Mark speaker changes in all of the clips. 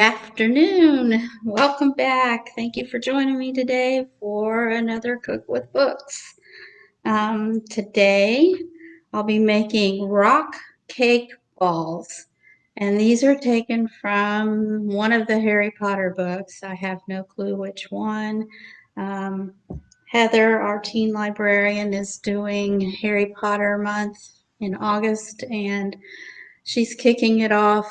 Speaker 1: Afternoon. Welcome back. Thank you for joining me today for another Cook with Books. Today I'll be making rock cake balls, and these are taken from one of the Harry Potter books. I have no clue which one. Um, Heather, our teen librarian, is doing Harry Potter month in August, and she's kicking it off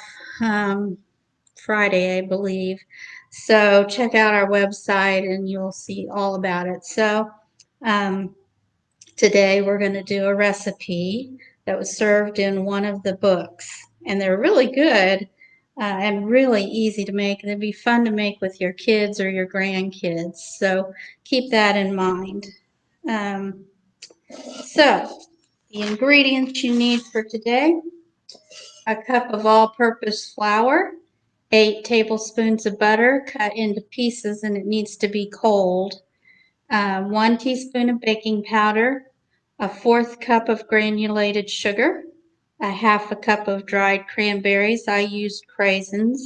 Speaker 1: Friday, I believe. So check out our website and you'll see all about it. So um, today we're going to do a recipe that was served in one of the books. And they're really good and really easy to make. They'd be fun to make with your kids or your grandkids. So keep that in mind. Um, so the ingredients you need for today: a cup of all-purpose flour, 8 tablespoons of butter cut into pieces, and it needs to be cold, 1 teaspoon of baking powder, a fourth cup of granulated sugar, a half a cup of dried cranberries. I used craisins,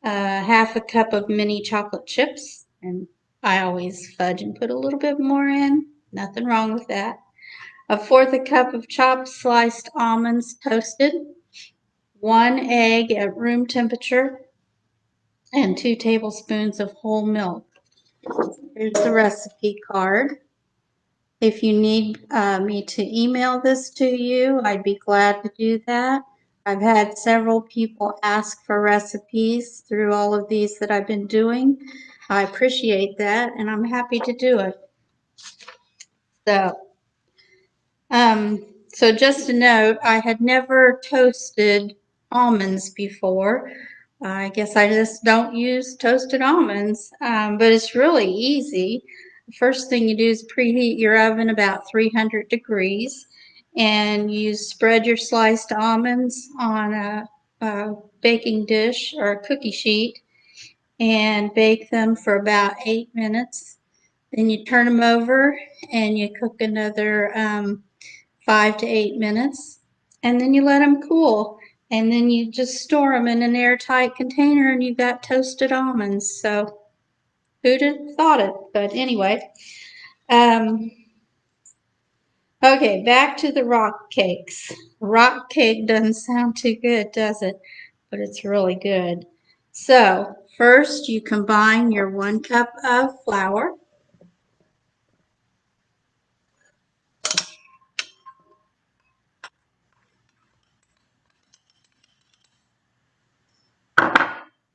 Speaker 1: half a cup of mini chocolate chips, and I always fudge and put a little bit more in. Nothing wrong with that. A fourth a cup of chopped sliced almonds toasted, 1 egg at room temperature, and 2 tablespoons of whole milk. Here's the recipe card. If you need me to email this to you, I'd be glad to do that. I've had several people ask for recipes through all of these that I've been doing. I appreciate that, and I'm happy to do it. So, so just a note, I had never toasted almonds before. I guess I just don't use toasted almonds, but it's really easy. The first thing you do is preheat your oven about 300 degrees, and you spread your sliced almonds on a baking dish or a cookie sheet and bake them for about 8 minutes. Then you turn them over and you cook another 5 to 8 minutes, and then you let them cool. And then you just store them in an airtight container and you've got toasted almonds. So who'd have thought it? But anyway, um, okay, back to the rock cakes. Rock cake doesn't sound too good, does it? But it's really good. So first you combine your 1 cup of flour,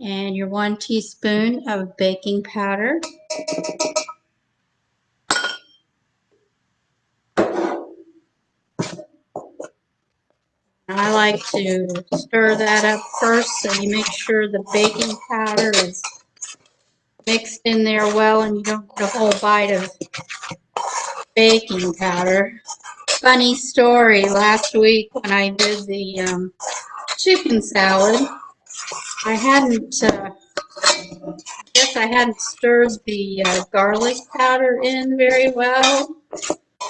Speaker 1: and your 1 teaspoon of baking powder, I like to stir that up first so you make sure the baking powder is mixed in there well and you don't get a whole bite of baking powder. Funny story, last week when I did the chicken salad, I hadn't, guess I hadn't stirred the garlic powder in very well,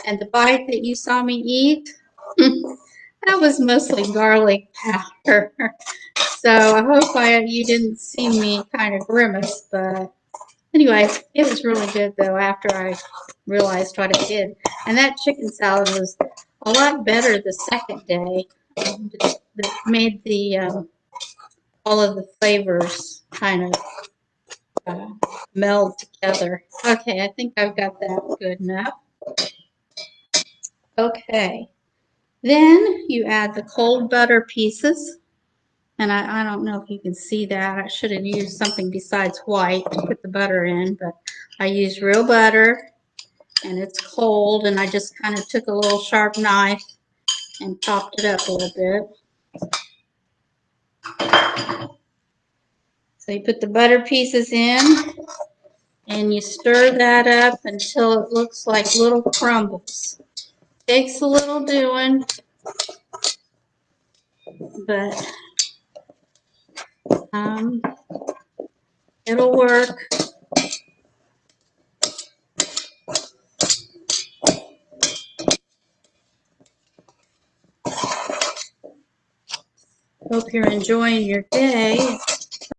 Speaker 1: and the bite that you saw me eat, that was mostly garlic powder. So I hope you didn't see me kind of grimace, but anyway, it was really good though after I realized what I did. And that chicken salad was a lot better the second day. That made the all of the flavors kind of meld together. Okay, I think I've got that good enough. Okay, then you add the cold butter pieces. And I don't know if you can see that. I should have used something besides white to put the butter in, but I used real butter, and it's cold, and I just kind of took a little sharp knife and chopped it up a little bit. So you put the butter pieces in, and you stir that up until it looks like little crumbles. Takes a little doing, but it'll work. Hope you're enjoying your day.